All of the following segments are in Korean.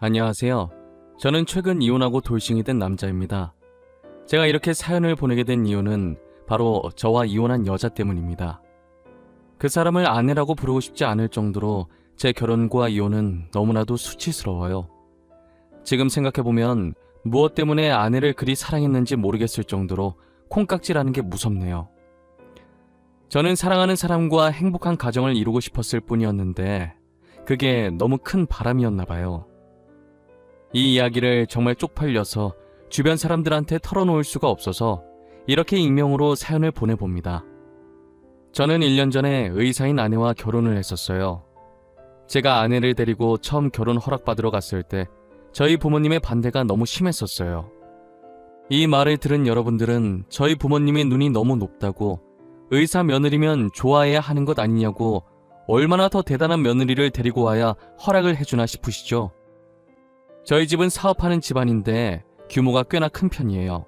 안녕하세요. 저는 최근 이혼하고 돌싱이 된 남자입니다. 제가 이렇게 사연을 보내게 된 이유는 바로 저와 이혼한 여자 때문입니다. 그 사람을 아내라고 부르고 싶지 않을 정도로 제 결혼과 이혼은 너무나도 수치스러워요. 지금 생각해보면 무엇 때문에 아내를 그리 사랑했는지 모르겠을 정도로 콩깍지라는 게 무섭네요. 저는 사랑하는 사람과 행복한 가정을 이루고 싶었을 뿐이었는데 그게 너무 큰 바람이었나 봐요. 이 이야기를 정말 쪽팔려서 주변 사람들한테 털어놓을 수가 없어서 이렇게 익명으로 사연을 보내봅니다. 저는 1년 전에 의사인 아내와 결혼을 했었어요. 제가 아내를 데리고 처음 결혼 허락받으러 갔을 때 저희 부모님의 반대가 너무 심했었어요. 이 말을 들은 여러분들은 저희 부모님의 눈이 너무 높다고 의사 며느리면 좋아해야 하는 것 아니냐고 얼마나 더 대단한 며느리를 데리고 와야 허락을 해주나 싶으시죠? 저희 집은 사업하는 집안인데 규모가 꽤나 큰 편이에요.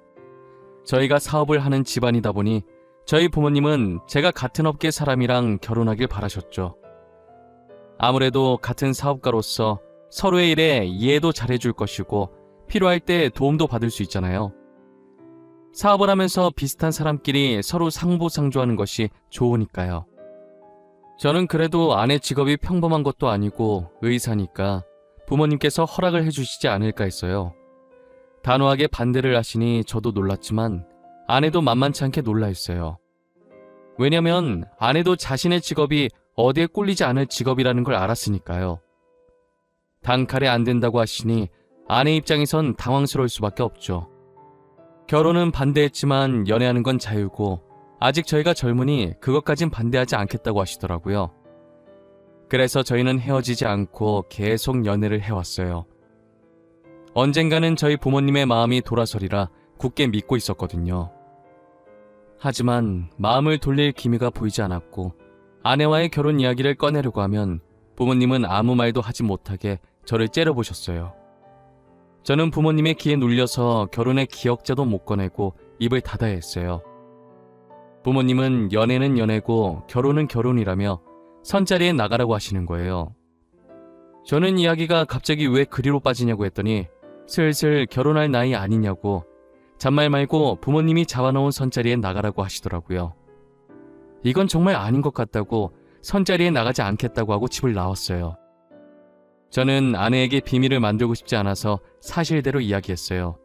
저희가 사업을 하는 집안이다 보니 저희 부모님은 제가 같은 업계 사람이랑 결혼하길 바라셨죠. 아무래도 같은 사업가로서 서로의 일에 이해도 잘해줄 것이고 필요할 때 도움도 받을 수 있잖아요. 사업을 하면서 비슷한 사람끼리 서로 상보상조하는 것이 좋으니까요. 저는 그래도 아내 직업이 평범한 것도 아니고 의사니까 부모님께서 허락을 해주시지 않을까 했어요. 단호하게 반대를 하시니 저도 놀랐지만 아내도 만만치 않게 놀라 했어요. 왜냐면 아내도 자신의 직업이 어디에 꿀리지 않을 직업이라는 걸 알았으니까요. 단칼에 안 된다고 하시니 아내 입장에선 당황스러울 수밖에 없죠. 결혼은 반대했지만 연애하는 건 자유고 아직 저희가 젊으니 그것까진 반대하지 않겠다고 하시더라고요. 그래서 저희는 헤어지지 않고 계속 연애를 해왔어요. 언젠가는 저희 부모님의 마음이 돌아서리라 굳게 믿고 있었거든요. 하지만 마음을 돌릴 기미가 보이지 않았고 아내와의 결혼 이야기를 꺼내려고 하면 부모님은 아무 말도 하지 못하게 저를 째려보셨어요. 저는 부모님의 기에 눌려서 결혼의 기억자도 못 꺼내고 입을 닫아야 했어요. 부모님은 연애는 연애고 결혼은 결혼이라며 선자리에 나가라고 하시는 거예요. 저는 이야기가 갑자기 왜 그리로 빠지냐고 했더니 슬슬 결혼할 나이 아니냐고 잔말 말고 부모님이 잡아놓은 선자리에 나가라고 하시더라고요. 이건 정말 아닌 것 같다고 선자리에 나가지 않겠다고 하고 집을 나왔어요. 저는 아내에게 비밀을 만들고 싶지 않아서 사실대로 이야기했어요.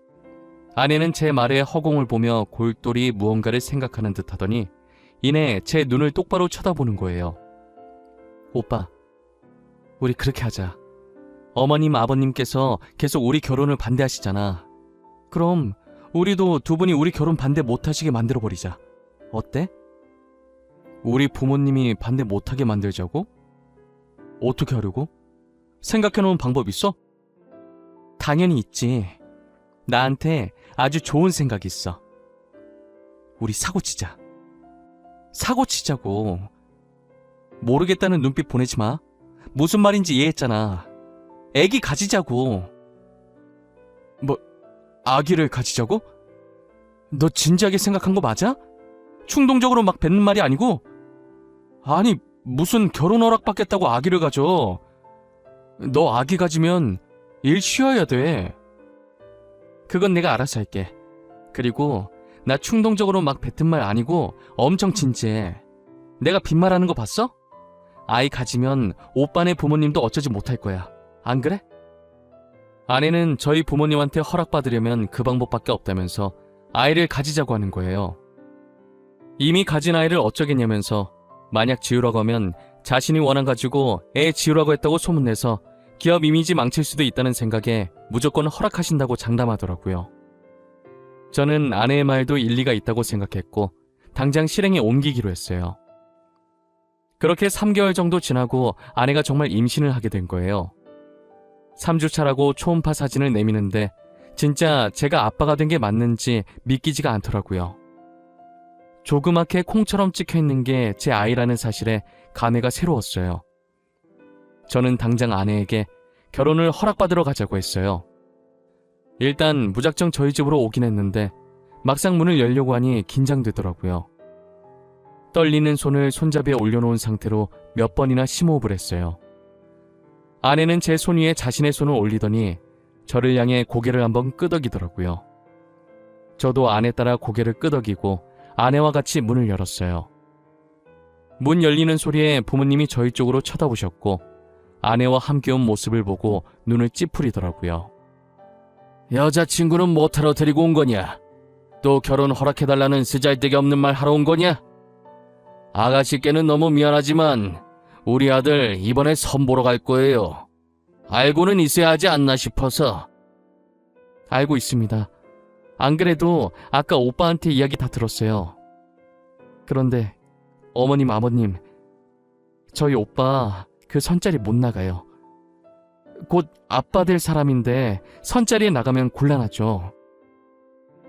아내는 제 말에 허공을 보며 골똘히 무언가를 생각하는 듯 하더니 이내 제 눈을 똑바로 쳐다보는 거예요. 오빠, 우리 그렇게 하자. 어머님, 아버님께서 계속 우리 결혼을 반대하시잖아. 그럼 우리도 두 분이 우리 결혼 반대 못하시게 만들어버리자. 어때? 우리 부모님이 반대 못하게 만들자고? 어떻게 하려고? 생각해놓은 방법 있어? 당연히 있지. 나한테 아주 좋은 생각이 있어. 우리 사고치자. 사고치자고. 모르겠다는 눈빛 보내지 마. 무슨 말인지 이해했잖아. 애기 가지자고. 뭐, 아기를 가지자고? 너 진지하게 생각한 거 맞아? 충동적으로 막 뱉는 말이 아니고? 아니, 무슨 결혼 허락 받겠다고 아기를 가져. 너 아기 가지면 일 쉬어야 돼. 그건 내가 알아서 할게. 그리고 나 충동적으로 막 뱉은 말 아니고 엄청 진지해. 내가 빈말하는 거 봤어? 아이 가지면 오빠네 부모님도 어쩌지 못할 거야. 안 그래? 아내는 저희 부모님한테 허락받으려면 그 방법밖에 없다면서 아이를 가지자고 하는 거예요. 이미 가진 아이를 어쩌겠냐면서 만약 지우라고 하면 자신이 원한 가지고 애 지우라고 했다고 소문내서 기업 이미지 망칠 수도 있다는 생각에 무조건 허락하신다고 장담하더라고요. 저는 아내의 말도 일리가 있다고 생각했고 당장 실행에 옮기기로 했어요. 그렇게 3개월 정도 지나고 아내가 정말 임신을 하게 된 거예요. 3주 차라고 초음파 사진을 내미는데 진짜 제가 아빠가 된 게 맞는지 믿기지가 않더라고요. 조그맣게 콩처럼 찍혀있는 게 제 아이라는 사실에 감회가 새로웠어요. 저는 당장 아내에게 결혼을 허락받으러 가자고 했어요. 일단 무작정 저희 집으로 오긴 했는데 막상 문을 열려고 하니 긴장되더라고요. 떨리는 손을 손잡이에 올려놓은 상태로 몇 번이나 심호흡을 했어요. 아내는 제 손 위에 자신의 손을 올리더니 저를 향해 고개를 한번 끄덕이더라고요. 저도 아내 따라 고개를 끄덕이고 아내와 같이 문을 열었어요. 문 열리는 소리에 부모님이 저희 쪽으로 쳐다보셨고 아내와 함께 온 모습을 보고 눈을 찌푸리더라고요. 여자친구는 뭐하러 데리고 온 거냐? 또 결혼 허락해달라는 쓰잘데기 없는 말 하러 온 거냐? 아가씨께는 너무 미안하지만 우리 아들 이번에 선보러 갈 거예요. 알고는 있어야 하지 않나 싶어서. 알고 있습니다. 안 그래도 아까 오빠한테 이야기 다 들었어요. 그런데 어머님, 아버님, 저희 오빠 그 선자리 못 나가요. 곧 아빠 될 사람인데 선자리에 나가면 곤란하죠.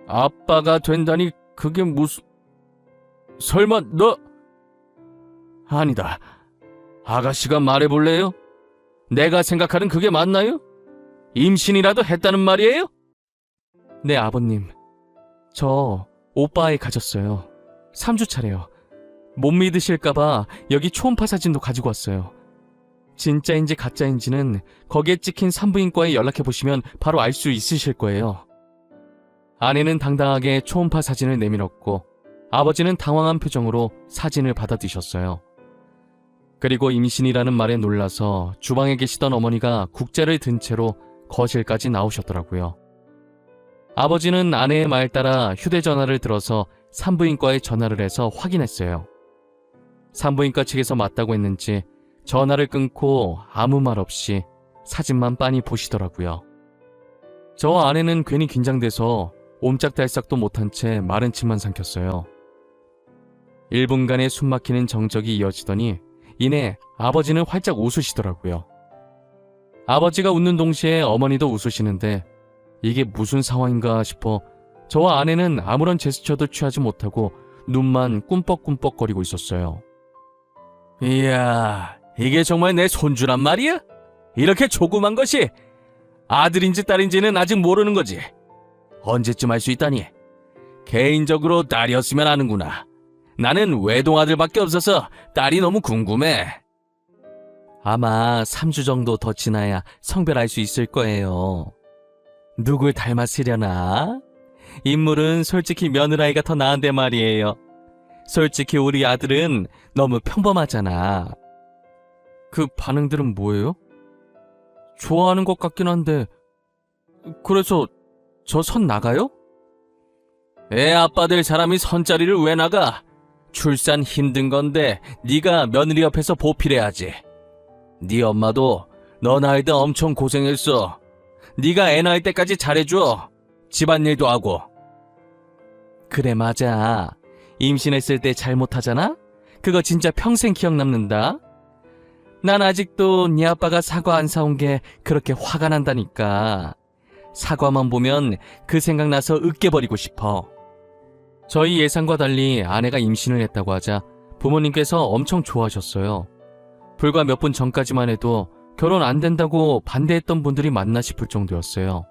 아빠가 된다니 그게 무슨... 설마 너... 아니다. 아가씨가 말해볼래요? 내가 생각하는 그게 맞나요? 임신이라도 했다는 말이에요? 네, 아버님. 저 오빠 아이 가졌어요. 3주 차래요. 못 믿으실까봐 여기 초음파 사진도 가지고 왔어요. 진짜인지 가짜인지는 거기에 찍힌 산부인과에 연락해보시면 바로 알 수 있으실 거예요. 아내는 당당하게 초음파 사진을 내밀었고 아버지는 당황한 표정으로 사진을 받아드셨어요. 그리고 임신이라는 말에 놀라서 주방에 계시던 어머니가 국자를 든 채로 거실까지 나오셨더라고요. 아버지는 아내의 말 따라 휴대전화를 들어서 산부인과에 전화를 해서 확인했어요. 산부인과 측에서 맞다고 했는지 전화를 끊고 아무 말 없이 사진만 빤히 보시더라고요. 저 아내는 괜히 긴장돼서 옴짝달싹도 못한 채 마른 침만 삼켰어요. 1분간의 숨막히는 정적이 이어지더니 이내 아버지는 활짝 웃으시더라고요. 아버지가 웃는 동시에 어머니도 웃으시는데 이게 무슨 상황인가 싶어 저와 아내는 아무런 제스처도 취하지 못하고 눈만 꿈뻑꿈뻑거리고 있었어요. 이야, 이게 정말 내 손주란 말이야? 이렇게 조그만 것이 아들인지 딸인지는 아직 모르는 거지. 언제쯤 알 수 있다니? 개인적으로 딸이었으면 아는구나. 나는 외동아들밖에 없어서 딸이 너무 궁금해. 아마 3주 정도 더 지나야 성별 알 수 있을 거예요. 누굴 닮았으려나? 인물은 솔직히 며느라이가 더 나은데 말이에요. 솔직히 우리 아들은 너무 평범하잖아. 그 반응들은 뭐예요? 좋아하는 것 같긴 한데 그래서 저 선 나가요? 애 아빠 될 사람이 선자리를 왜 나가? 출산 힘든 건데 네가 며느리 옆에서 보필해야지. 네 엄마도 너 낳을 때 엄청 고생했어. 네가 애 낳을 때까지 잘해줘. 집안일도 하고. 그래, 맞아. 임신했을 때 잘못하잖아? 그거 진짜 평생 기억 남는다. 난 아직도 네 아빠가 사과 안 사온 게 그렇게 화가 난다니까. 사과만 보면 그 생각나서 으깨버리고 싶어. 저희 예상과 달리 아내가 임신을 했다고 하자 부모님께서 엄청 좋아하셨어요. 불과 몇 분 전까지만 해도 결혼 안 된다고 반대했던 분들이 많나 싶을 정도였어요.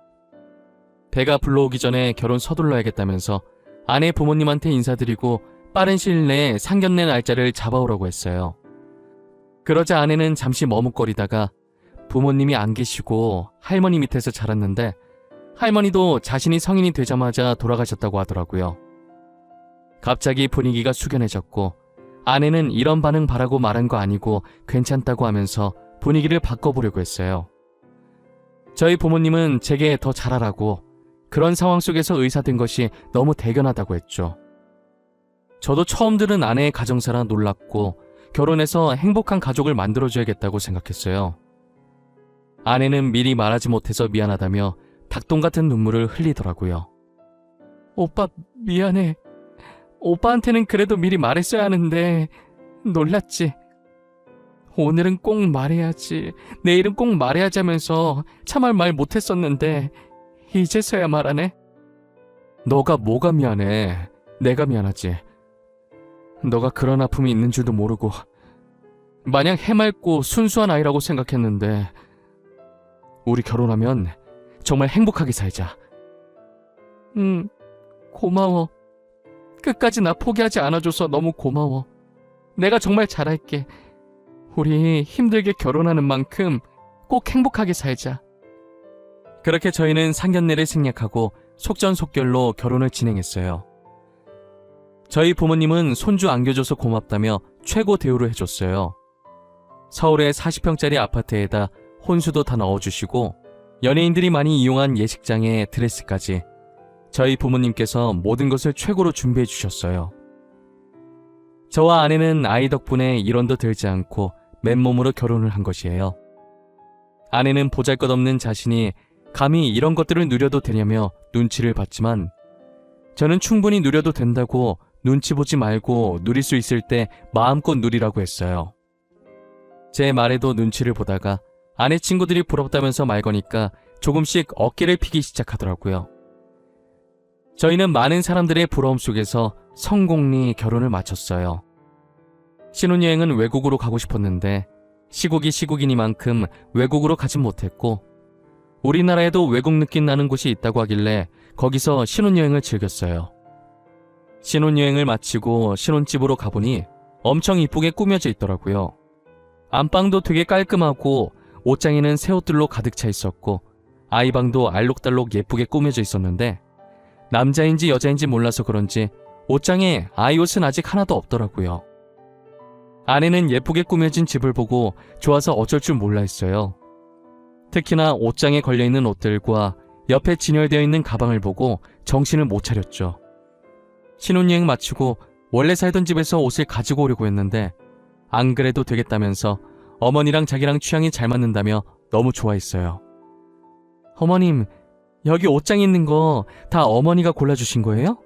배가 불러오기 전에 결혼 서둘러야겠다면서 아내 부모님한테 인사드리고 빠른 시일 내에 상견례 날짜를 잡아오라고 했어요. 그러자 아내는 잠시 머뭇거리다가 부모님이 안 계시고 할머니 밑에서 자랐는데 할머니도 자신이 성인이 되자마자 돌아가셨다고 하더라고요. 갑자기 분위기가 숙연해졌고 아내는 이런 반응 바라고 말한 거 아니고 괜찮다고 하면서 분위기를 바꿔보려고 했어요. 저희 부모님은 제게 더 잘하라고 그런 상황 속에서 의사 된 것이 너무 대견하다고 했죠. 저도 처음 들은 아내의 가정사라 놀랐고 결혼해서 행복한 가족을 만들어줘야겠다고 생각했어요. 아내는 미리 말하지 못해서 미안하다며 닭똥 같은 눈물을 흘리더라고요. 오빠 미안해. 오빠한테는 그래도 미리 말했어야 하는데 놀랐지. 오늘은 꼭 말해야지, 내일은 꼭 말해야지 하면서 참을 말 못했었는데 이제서야 말하네. 너가 뭐가 미안해. 내가 미안하지. 너가 그런 아픔이 있는 줄도 모르고 마냥 해맑고 순수한 아이라고 생각했는데 우리 결혼하면 정말 행복하게 살자. 고마워. 끝까지 나 포기하지 않아줘서 너무 고마워. 내가 정말 잘할게. 우리 힘들게 결혼하는 만큼 꼭 행복하게 살자. 그렇게 저희는 상견례를 생략하고 속전속결로 결혼을 진행했어요. 저희 부모님은 손주 안겨줘서 고맙다며 최고 대우를 해줬어요. 서울의 40평짜리 아파트에다 혼수도 다 넣어주시고 연예인들이 많이 이용한 예식장에 드레스까지 저희 부모님께서 모든 것을 최고로 준비해 주셨어요. 저와 아내는 아이 덕분에 일원도 들지 않고 맨몸으로 결혼을 한 것이에요. 아내는 보잘것없는 자신이 감히 이런 것들을 누려도 되냐며 눈치를 봤지만 저는 충분히 누려도 된다고 눈치 보지 말고 누릴 수 있을 때 마음껏 누리라고 했어요. 제 말에도 눈치를 보다가 아내 친구들이 부럽다면서 말 거니까 조금씩 어깨를 피기 시작하더라고요. 저희는 많은 사람들의 부러움 속에서 성공리 결혼을 마쳤어요. 신혼여행은 외국으로 가고 싶었는데 시국이 시국이니만큼 외국으로 가진 못했고 우리나라에도 외국 느낌 나는 곳이 있다고 하길래 거기서 신혼여행을 즐겼어요. 신혼여행을 마치고 신혼집으로 가보니 엄청 이쁘게 꾸며져 있더라고요. 안방도 되게 깔끔하고 옷장에는 새 옷들로 가득 차 있었고 아이방도 알록달록 예쁘게 꾸며져 있었는데 남자인지 여자인지 몰라서 그런지 옷장에 아이 옷은 아직 하나도 없더라고요. 아내는 예쁘게 꾸며진 집을 보고 좋아서 어쩔 줄 몰라 했어요. 특히나 옷장에 걸려있는 옷들과 옆에 진열되어 있는 가방을 보고 정신을 못 차렸죠. 신혼여행 마치고 원래 살던 집에서 옷을 가지고 오려고 했는데 안 그래도 되겠다면서 어머니랑 자기랑 취향이 잘 맞는다며 너무 좋아했어요. 어머님, 여기 옷장에 있는 거 다 어머니가 골라주신 거예요?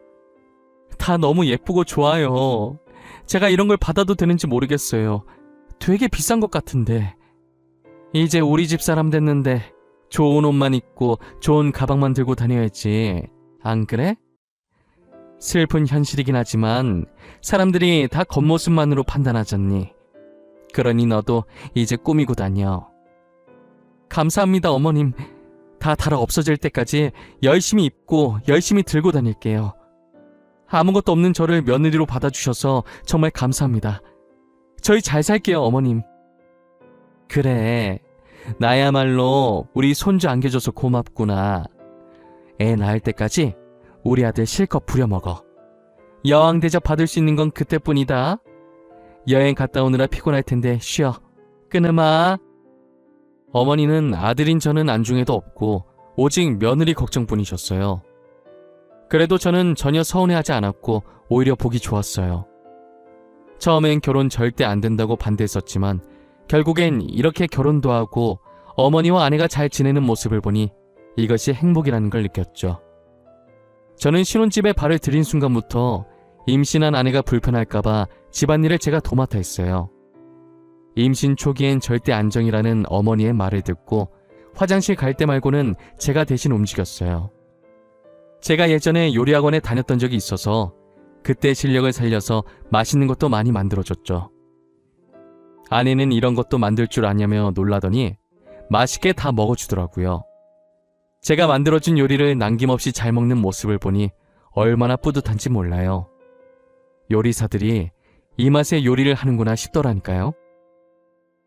다 너무 예쁘고 좋아요. 제가 이런 걸 받아도 되는지 모르겠어요. 되게 비싼 것 같은데. 이제 우리 집 사람 됐는데 좋은 옷만 입고 좋은 가방만 들고 다녀야지. 안 그래? 슬픈 현실이긴 하지만 사람들이 다 겉모습만으로 판단하잖니. 그러니 너도 이제 꾸미고 다녀. 감사합니다, 어머님. 다 달아 없어질 때까지 열심히 입고 열심히 들고 다닐게요. 아무것도 없는 저를 며느리로 받아주셔서 정말 감사합니다. 저희 잘 살게요, 어머님. 그래, 나야말로 우리 손주 안겨줘서 고맙구나. 애 낳을 때까지 우리 아들 실컷 부려먹어. 여왕 대접 받을 수 있는 건 그때뿐이다. 여행 갔다 오느라 피곤할 텐데 쉬어. 끊으마. 어머니는 아들인 저는 안중에도 없고 오직 며느리 걱정뿐이셨어요. 그래도 저는 전혀 서운해하지 않았고 오히려 보기 좋았어요. 처음엔 결혼 절대 안 된다고 반대했었지만 결국엔 이렇게 결혼도 하고 어머니와 아내가 잘 지내는 모습을 보니 이것이 행복이라는 걸 느꼈죠. 저는 신혼집에 발을 들인 순간부터 임신한 아내가 불편할까봐 집안일을 제가 도맡아 했어요. 임신 초기엔 절대 안정이라는 어머니의 말을 듣고 화장실 갈 때 말고는 제가 대신 움직였어요. 제가 예전에 요리학원에 다녔던 적이 있어서 그때 실력을 살려서 맛있는 것도 많이 만들어줬죠. 아내는 이런 것도 만들 줄 아냐며 놀라더니 맛있게 다 먹어주더라고요. 제가 만들어준 요리를 남김없이 잘 먹는 모습을 보니 얼마나 뿌듯한지 몰라요. 요리사들이 이 맛에 요리를 하는구나 싶더라니까요.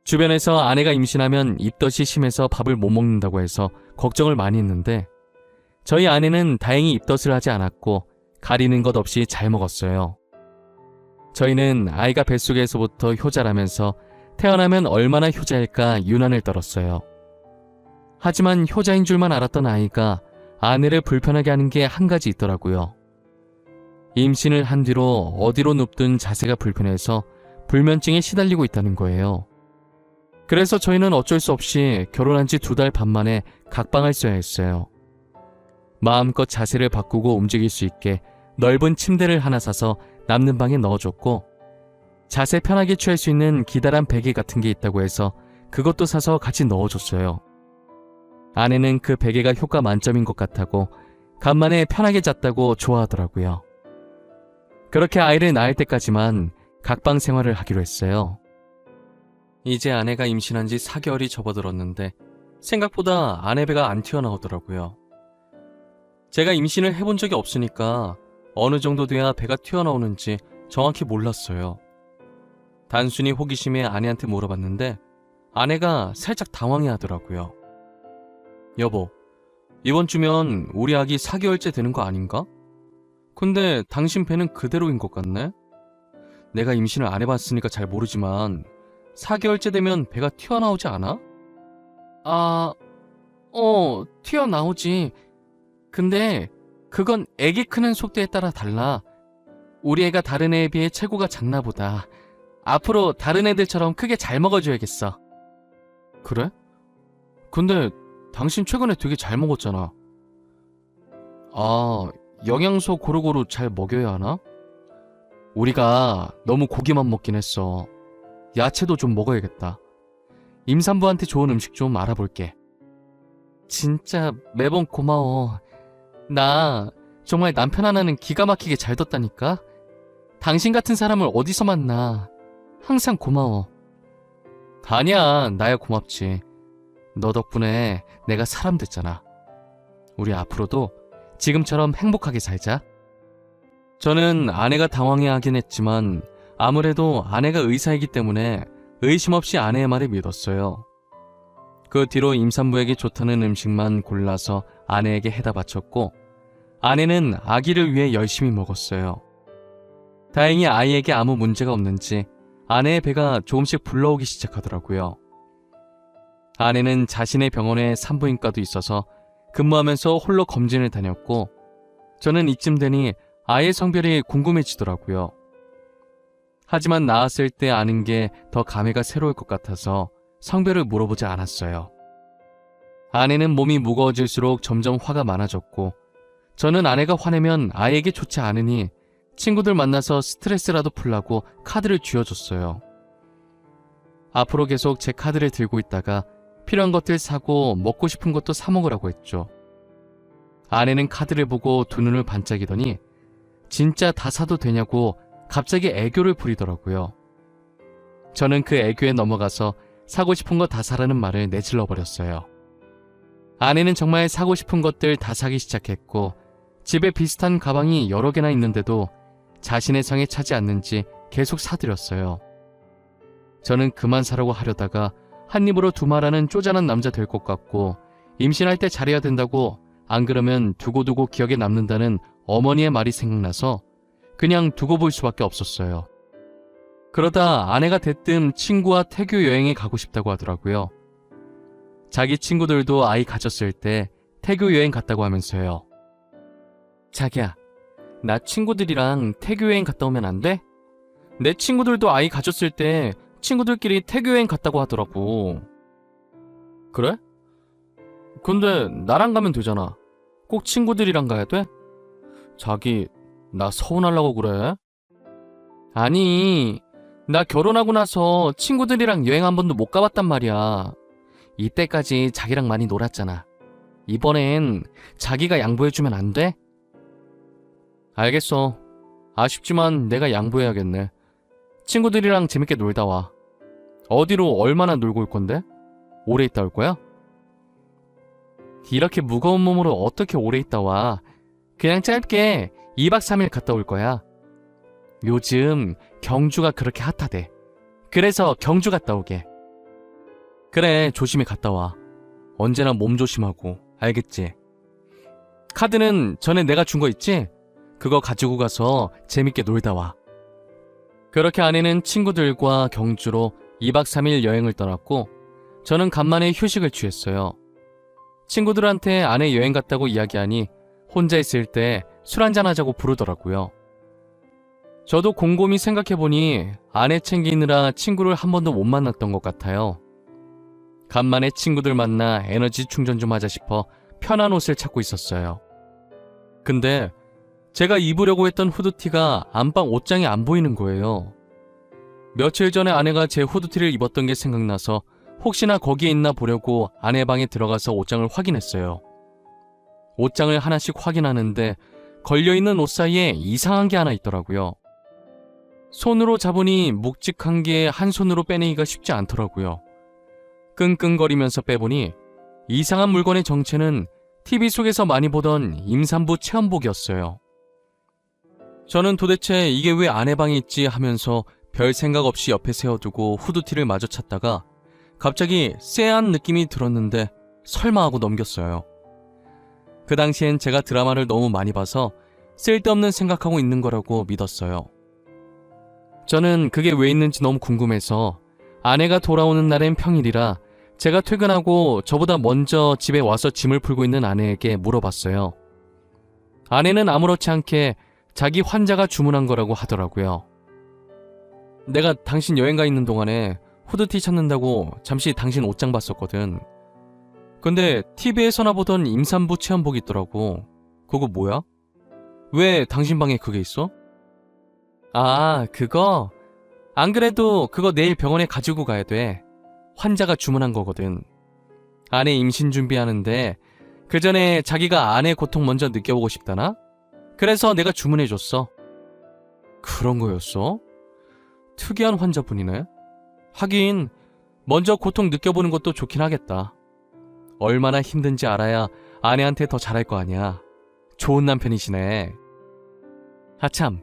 주변에서 아내가 임신하면 입덧이 심해서 밥을 못 먹는다고 해서 걱정을 많이 했는데 저희 아내는 다행히 입덧을 하지 않았고 가리는 것 없이 잘 먹었어요. 저희는 아이가 뱃속에서부터 효자라면서 태어나면 얼마나 효자일까 유난을 떨었어요. 하지만 효자인 줄만 알았던 아이가 아내를 불편하게 하는 게 한 가지 있더라고요. 임신을 한 뒤로 어디로 눕든 자세가 불편해서 불면증에 시달리고 있다는 거예요. 그래서 저희는 어쩔 수 없이 결혼한 지 2달 반 만에 각방을 써야 했어요. 마음껏 자세를 바꾸고 움직일 수 있게 넓은 침대를 하나 사서 남는 방에 넣어줬고 자세 편하게 취할 수 있는 기다란 베개 같은 게 있다고 해서 그것도 사서 같이 넣어줬어요. 아내는 그 베개가 효과 만점인 것 같다고 간만에 편하게 잤다고 좋아하더라고요. 그렇게 아이를 낳을 때까지만 각방 생활을 하기로 했어요. 이제 아내가 임신한 지 4개월이 접어들었는데 생각보다 아내 배가 안 튀어나오더라고요. 제가 임신을 해본 적이 없으니까 어느 정도 돼야 배가 튀어나오는지 정확히 몰랐어요. 단순히 호기심에 아내한테 물어봤는데 아내가 살짝 당황해 하더라고요. 여보, 이번 주면 우리 아기 4개월째 되는 거 아닌가? 근데 당신 배는 그대로인 것 같네? 내가 임신을 안 해봤으니까 잘 모르지만 4개월째 되면 배가 튀어나오지 않아? 튀어나오지. 근데 그건 애기 크는 속도에 따라 달라. 우리 애가 다른 애에 비해 체구가 작나 보다. 앞으로 다른 애들처럼 크게 잘 먹어줘야겠어. 그래? 근데 당신 최근에 되게 잘 먹었잖아. 영양소 고루고루 잘 먹여야 하나? 우리가 너무 고기만 먹긴 했어. 야채도 좀 먹어야겠다. 임산부한테 좋은 음식 좀 알아볼게. 진짜 매번 고마워. 나 정말 남편 하나는 기가 막히게 잘 뒀다니까? 당신 같은 사람을 어디서 만나. 항상 고마워. 아니야, 나야 고맙지. 너 덕분에 내가 사람 됐잖아. 우리 앞으로도 지금처럼 행복하게 살자. 저는 아내가 당황해하긴 했지만 아무래도 아내가 의사이기 때문에 의심 없이 아내의 말을 믿었어요. 그 뒤로 임산부에게 좋다는 음식만 골라서 아내에게 해다 바쳤고 아내는 아기를 위해 열심히 먹었어요. 다행히 아이에게 아무 문제가 없는지 아내의 배가 조금씩 불러오기 시작하더라고요. 아내는 자신의 병원에 산부인과도 있어서 근무하면서 홀로 검진을 다녔고 저는 이쯤 되니 아이의 성별이 궁금해지더라고요. 하지만 낳았을 때 아는 게 더 감회가 새로울 것 같아서 성별을 물어보지 않았어요. 아내는 몸이 무거워질수록 점점 화가 많아졌고 저는 아내가 화내면 아이에게 좋지 않으니 친구들 만나서 스트레스라도 풀라고 카드를 쥐어줬어요. 앞으로 계속 제 카드를 들고 있다가 필요한 것들 사고 먹고 싶은 것도 사 먹으라고 했죠. 아내는 카드를 보고 두 눈을 반짝이더니 진짜 다 사도 되냐고 갑자기 애교를 부리더라고요. 저는 그 애교에 넘어가서 사고 싶은 거 다 사라는 말을 내질러 버렸어요. 아내는 정말 사고 싶은 것들 다 사기 시작했고 집에 비슷한 가방이 여러 개나 있는데도 자신의 성에 차지 않는지 계속 사들였어요. 저는 그만 사라고 하려다가 한 입으로 두말하는 쪼잔한 남자 될 것 같고 임신할 때 잘해야 된다고 안 그러면 두고두고 기억에 남는다는 어머니의 말이 생각나서 그냥 두고 볼 수밖에 없었어요. 그러다 아내가 대뜸 친구와 태교 여행에 가고 싶다고 하더라고요. 자기 친구들도 아이 가졌을 때 태교 여행 갔다고 하면서요. 자기야, 나 친구들이랑 태교 여행 갔다 오면 안 돼? 내 친구들도 아이 가졌을 때 친구들끼리 태교 여행 갔다고 하더라고. 그래? 근데 나랑 가면 되잖아. 꼭 친구들이랑 가야 돼? 자기, 나 서운하려고 그래? 아니, 나 결혼하고 나서 친구들이랑 여행 한 번도 못 가봤단 말이야. 이때까지 자기랑 많이 놀았잖아. 이번엔 자기가 양보해주면 안 돼? 알겠어. 아쉽지만 내가 양보해야겠네. 친구들이랑 재밌게 놀다 와. 어디로 얼마나 놀고 올 건데? 오래 있다 올 거야? 이렇게 무거운 몸으로 어떻게 오래 있다 와. 그냥 짧게 2박 3일 갔다 올 거야. 요즘 경주가 그렇게 핫하대. 그래서 경주 갔다 오게. 그래, 조심히 갔다 와. 언제나 몸 조심하고, 알겠지? 카드는 전에 내가 준 거 있지? 그거 가지고 가서 재밌게 놀다 와. 그렇게 아내는 친구들과 경주로 2박 3일 여행을 떠났고 저는 간만에 휴식을 취했어요. 친구들한테 아내 여행 갔다고 이야기하니 혼자 있을 때 술 한잔 하자고 부르더라고요. 저도 곰곰이 생각해보니 아내 챙기느라 친구를 한 번도 못 만났던 것 같아요. 간만에 친구들 만나 에너지 충전 좀 하자 싶어 편한 옷을 찾고 있었어요. 근데 제가 입으려고 했던 후드티가 안방 옷장에 안 보이는 거예요. 며칠 전에 아내가 제 후드티를 입었던 게 생각나서 혹시나 거기에 있나 보려고 아내 방에 들어가서 옷장을 확인했어요. 옷장을 하나씩 확인하는데 걸려있는 옷 사이에 이상한 게 하나 있더라고요. 손으로 잡으니 묵직한 게 한 손으로 빼내기가 쉽지 않더라고요. 끙끙거리면서 빼보니 이상한 물건의 정체는 TV 속에서 많이 보던 임산부 체험복이었어요. 저는 도대체 이게 왜 아내 방에 있지 하면서 별 생각 없이 옆에 세워두고 후드티를 마저 찾다가 갑자기 쎄한 느낌이 들었는데 설마 하고 넘겼어요. 그 당시엔 제가 드라마를 너무 많이 봐서 쓸데없는 생각하고 있는 거라고 믿었어요. 저는 그게 왜 있는지 너무 궁금해서 아내가 돌아오는 날엔 평일이라 제가 퇴근하고 저보다 먼저 집에 와서 짐을 풀고 있는 아내에게 물어봤어요. 아내는 아무렇지 않게 자기 환자가 주문한 거라고 하더라고요. 내가 당신 여행 가 있는 동안에 후드티 찾는다고 잠시 당신 옷장 봤었거든. 근데 TV에서나 보던 임산부 체험복 있더라고. 그거 뭐야? 왜 당신 방에 그게 있어? 아, 그거? 안 그래도 그거 내일 병원에 가지고 가야 돼. 환자가 주문한 거거든. 아내 임신 준비하는데 그 전에 자기가 아내 고통 먼저 느껴보고 싶다나? 그래서 내가 주문해줬어. 그런 거였어? 특이한 환자분이네. 하긴 먼저 고통 느껴보는 것도 좋긴 하겠다. 얼마나 힘든지 알아야 아내한테 더 잘할 거 아니야. 좋은 남편이시네. 아참,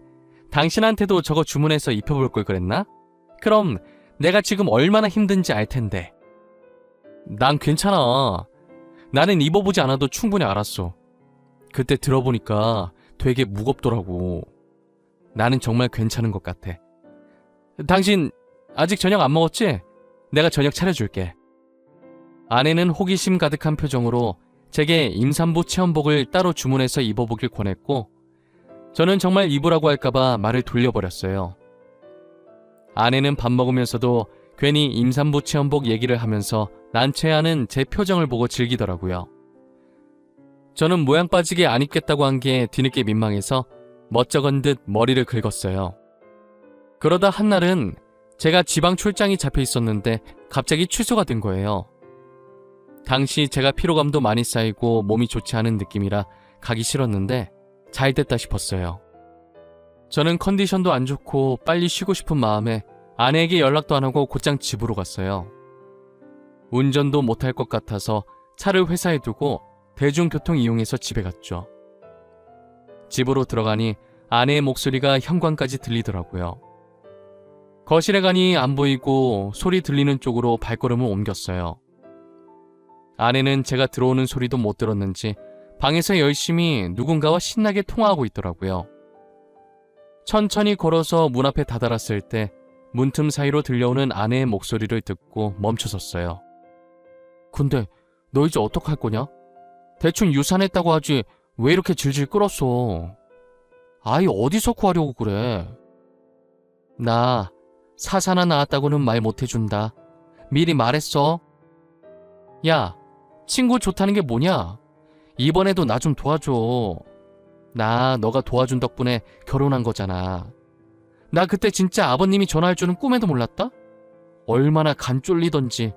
당신한테도 저거 주문해서 입혀볼 걸 그랬나? 그럼 내가 지금 얼마나 힘든지 알 텐데. 난 괜찮아. 나는 입어보지 않아도 충분히 알았어. 그때 들어보니까 되게 무겁더라고. 나는 정말 괜찮은 것 같아. 당신 아직 저녁 안 먹었지? 내가 저녁 차려줄게. 아내는 호기심 가득한 표정으로 제게 임산부 체험복을 따로 주문해서 입어보길 권했고 저는 정말 입으라고 할까봐 말을 돌려버렸어요. 아내는 밥 먹으면서도 괜히 임산부 체험복 얘기를 하면서 난처해하는 제 표정을 보고 즐기더라고요. 저는 모양 빠지게 안 입겠다고 한 게 뒤늦게 민망해서 멋쩍은 듯 머리를 긁었어요. 그러다 한날은 제가 지방 출장이 잡혀 있었는데 갑자기 취소가 된 거예요. 당시 제가 피로감도 많이 쌓이고 몸이 좋지 않은 느낌이라 가기 싫었는데 잘 됐다 싶었어요. 저는 컨디션도 안 좋고 빨리 쉬고 싶은 마음에 아내에게 연락도 안 하고 곧장 집으로 갔어요. 운전도 못할 것 같아서 차를 회사에 두고 대중교통 이용해서 집에 갔죠. 집으로 들어가니 아내의 목소리가 현관까지 들리더라고요. 거실에 가니 안 보이고 소리 들리는 쪽으로 발걸음을 옮겼어요. 아내는 제가 들어오는 소리도 못 들었는지 방에서 열심히 누군가와 신나게 통화하고 있더라고요. 천천히 걸어서 문 앞에 다다랐을 때 문틈 사이로 들려오는 아내의 목소리를 듣고 멈춰섰어요. 근데 너 이제 어떡할 거냐? 대충 유산했다고 하지 왜 이렇게 질질 끌었어? 아이 어디서 구하려고 그래? 나 사사나 나왔다고는 말 못해준다. 미리 말했어. 야, 친구 좋다는 게 뭐냐? 이번에도 나 좀 도와줘. 나 너가 도와준 덕분에 결혼한 거잖아. 나 그때 진짜 아버님이 전화할 줄은 꿈에도 몰랐다? 얼마나 간 쫄리던지.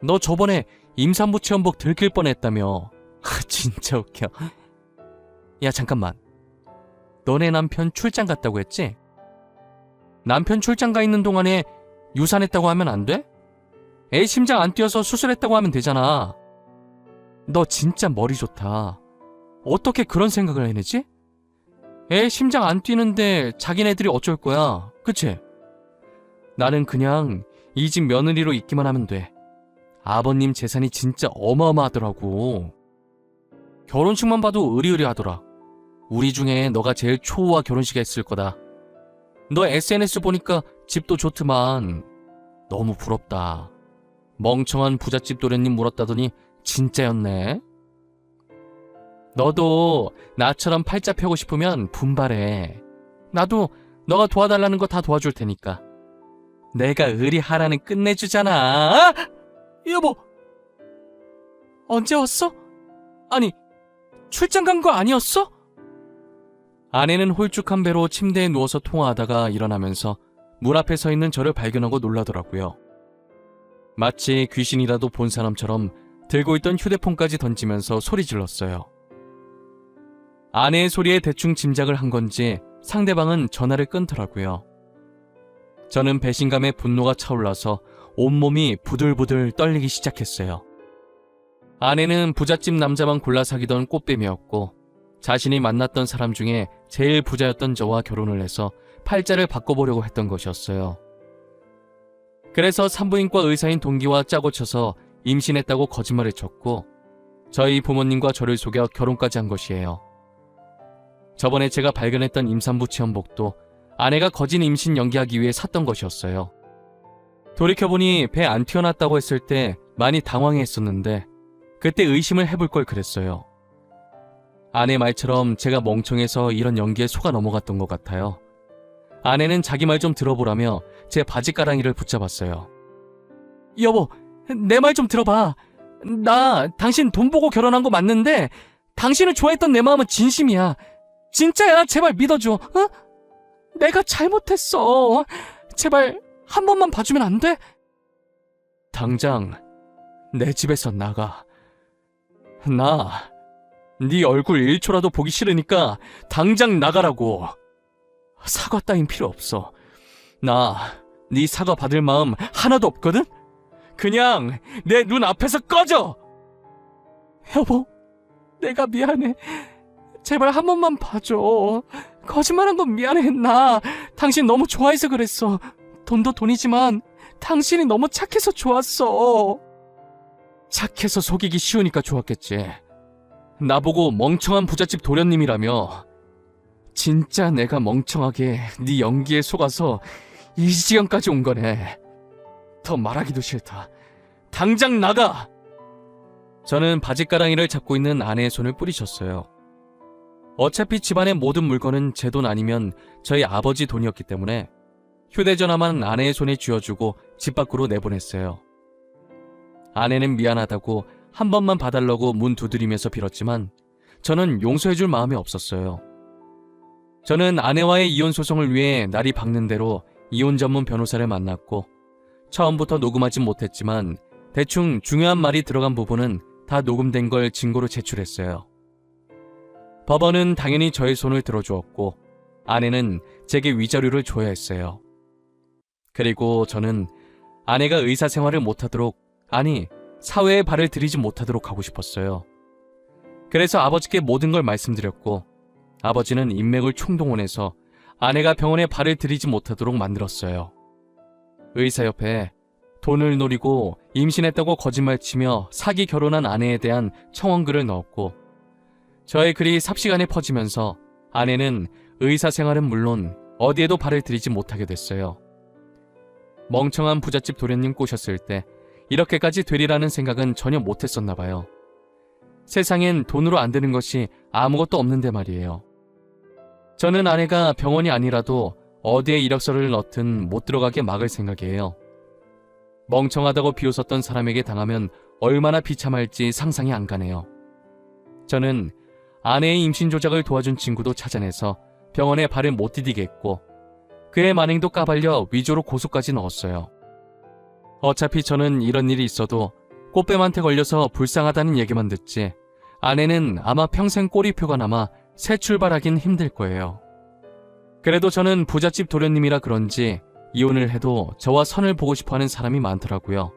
너 저번에 임산부 체험복 들킬 뻔했다며. 진짜 웃겨. 야 잠깐만. 너네 남편 출장 갔다고 했지? 남편 출장 가 있는 동안에 유산했다고 하면 안 돼? 애 심장 안 뛰어서 수술했다고 하면 되잖아. 너 진짜 머리 좋다. 어떻게 그런 생각을 해내지? 애 심장 안 뛰는데 자기네들이 어쩔 거야. 그치? 나는 그냥 이 집 며느리로 있기만 하면 돼. 아버님 재산이 진짜 어마어마하더라고. 결혼식만 봐도 으리으리하더라. 우리 중에 너가 제일 초호화 결혼식 했을 거다. 너 SNS 보니까 집도 좋더만. 너무 부럽다. 멍청한 부잣집 도련님 물었다더니 진짜였네. 너도 나처럼 팔자 펴고 싶으면 분발해. 나도 너가 도와달라는 거 다 도와줄 테니까. 내가 의리하라는 끝내주잖아. 여보, 언제 왔어? 아니, 출장 간 거 아니었어? 아내는 홀쭉한 배로 침대에 누워서 통화하다가 일어나면서 문 앞에 서 있는 저를 발견하고 놀라더라고요. 마치 귀신이라도 본 사람처럼 들고 있던 휴대폰까지 던지면서 소리 질렀어요. 아내의 소리에 대충 짐작을 한 건지 상대방은 전화를 끊더라고요. 저는 배신감에 분노가 차올라서 온몸이 부들부들 떨리기 시작했어요. 아내는 부잣집 남자만 골라 사귀던 꽃뱀이었고 자신이 만났던 사람 중에 제일 부자였던 저와 결혼을 해서 팔자를 바꿔보려고 했던 것이었어요. 그래서 산부인과 의사인 동기와 짜고 쳐서 임신했다고 거짓말을 쳤고 저희 부모님과 저를 속여 결혼까지 한 것이에요. 저번에 제가 발견했던 임산부 체험복도 아내가 거짓 임신 연기하기 위해 샀던 것이었어요. 돌이켜보니 배 안 튀어났다고 했을 때 많이 당황했었는데 그때 의심을 해볼 걸 그랬어요. 아내 말처럼 제가 멍청해서 이런 연기에 속아 넘어갔던 것 같아요. 아내는 자기 말 좀 들어보라며 제 바지가랑이를 붙잡았어요. 여보, 내 말 좀 들어봐. 나 당신 돈 보고 결혼한 거 맞는데 당신을 좋아했던 내 마음은 진심이야. 진짜야. 제발 믿어줘. 어? 내가 잘못했어. 제발 한 번만 봐주면 안 돼? 당장 내 집에서 나가. 나 네 얼굴 1초라도 보기 싫으니까 당장 나가라고. 사과 따윈 필요 없어. 나 네 사과 받을 마음 하나도 없거든? 그냥 내 눈 앞에서 꺼져! 여보, 내가 미안해. 제발 한 번만 봐줘. 거짓말한 건 미안해. 나 당신 너무 좋아해서 그랬어. 돈도 돈이지만 당신이 너무 착해서 좋았어. 착해서 속이기 쉬우니까 좋았겠지. 나보고 멍청한 부잣집 도련님이라며. 진짜 내가 멍청하게 네 연기에 속아서 이 지경까지 온 거네. 더 말하기도 싫다. 당장 나가! 저는 바지가랑이를 잡고 있는 아내의 손을 뿌리쳤어요. 어차피 집안의 모든 물건은 제 돈 아니면 저희 아버지 돈이었기 때문에 휴대전화만 아내의 손에 쥐어주고 집 밖으로 내보냈어요. 아내는 미안하다고 한 번만 봐달라고 문 두드리면서 빌었지만 저는 용서해줄 마음이 없었어요. 저는 아내와의 이혼 소송을 위해 날이 밝는 대로 이혼 전문 변호사를 만났고 처음부터 녹음하진 못했지만 대충 중요한 말이 들어간 부분은 다 녹음된 걸 증거로 제출했어요. 법원은 당연히 저의 손을 들어주었고 아내는 제게 위자료를 줘야 했어요. 그리고 저는 아내가 의사 생활을 못하도록, 아니 사회에 발을 들이지 못하도록 하고 싶었어요. 그래서 아버지께 모든 걸 말씀드렸고 아버지는 인맥을 총동원해서 아내가 병원에 발을 들이지 못하도록 만들었어요. 의사협회에 돈을 노리고 임신했다고 거짓말치며 사기 결혼한 아내에 대한 청원글을 넣었고 저의 글이 삽시간에 퍼지면서 아내는 의사 생활은 물론 어디에도 발을 들이지 못하게 됐어요. 멍청한 부잣집 도련님 꼬셨을 때 이렇게까지 되리라는 생각은 전혀 못했었나 봐요. 세상엔 돈으로 안 되는 것이 아무것도 없는데 말이에요. 저는 아내가 병원이 아니라도 어디에 이력서를 넣든 못 들어가게 막을 생각이에요. 멍청하다고 비웃었던 사람에게 당하면 얼마나 비참할지 상상이 안 가네요. 저는 아내의 임신 조작을 도와준 친구도 찾아내서 병원에 발을 못 디디게 했고 그의 만행도 까발려 위조로 고소까지 넣었어요. 어차피 저는 이런 일이 있어도 꽃뱀한테 걸려서 불쌍하다는 얘기만 듣지 아내는 아마 평생 꼬리표가 남아 새 출발하긴 힘들 거예요. 그래도 저는 부잣집 도련님이라 그런지 이혼을 해도 저와 선을 보고 싶어하는 사람이 많더라고요.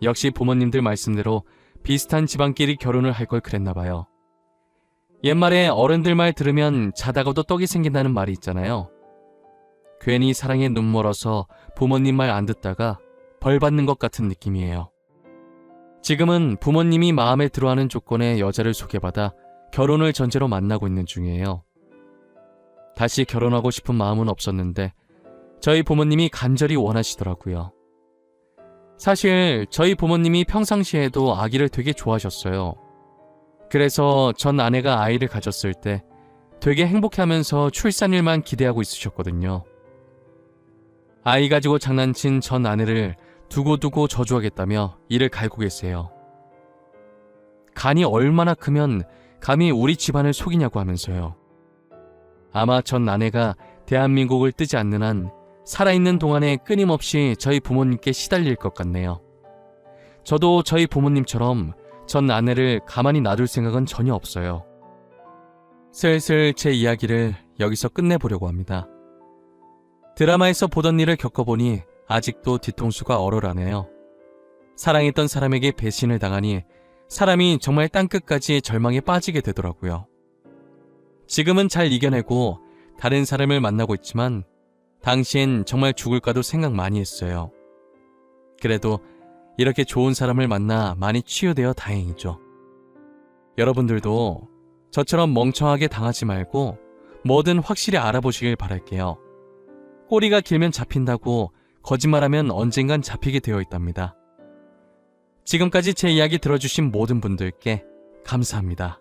역시 부모님들 말씀대로 비슷한 집안끼리 결혼을 할 걸 그랬나 봐요. 옛말에 어른들 말 들으면 자다가도 떡이 생긴다는 말이 있잖아요. 괜히 사랑에 눈 멀어서 부모님 말 안 듣다가 벌 받는 것 같은 느낌이에요. 지금은 부모님이 마음에 들어하는 조건의 여자를 소개받아 결혼을 전제로 만나고 있는 중이에요. 다시 결혼하고 싶은 마음은 없었는데 저희 부모님이 간절히 원하시더라고요. 사실 저희 부모님이 평상시에도 아기를 되게 좋아하셨어요. 그래서 전 아내가 아이를 가졌을 때 되게 행복해하면서 출산일만 기대하고 있으셨거든요. 아이 가지고 장난친 전 아내를 두고두고 저주하겠다며 이를 갈고 계세요. 간이 얼마나 크면 감히 우리 집안을 속이냐고 하면서요. 아마 전 아내가 대한민국을 뜨지 않는 한 살아있는 동안에 끊임없이 저희 부모님께 시달릴 것 같네요. 저도 저희 부모님처럼 전 아내를 가만히 놔둘 생각은 전혀 없어요. 슬슬 제 이야기를 여기서 끝내보려고 합니다. 드라마에서 보던 일을 겪어보니 아직도 뒤통수가 얼얼하네요. 사랑했던 사람에게 배신을 당하니 사람이 정말 땅끝까지 절망에 빠지게 되더라고요. 지금은 잘 이겨내고 다른 사람을 만나고 있지만 당시엔 정말 죽을까도 생각 많이 했어요. 그래도 이렇게 좋은 사람을 만나 많이 치유되어 다행이죠. 여러분들도 저처럼 멍청하게 당하지 말고 뭐든 확실히 알아보시길 바랄게요. 꼬리가 길면 잡힌다고 거짓말하면 언젠간 잡히게 되어 있답니다. 지금까지 제 이야기 들어주신 모든 분들께 감사합니다.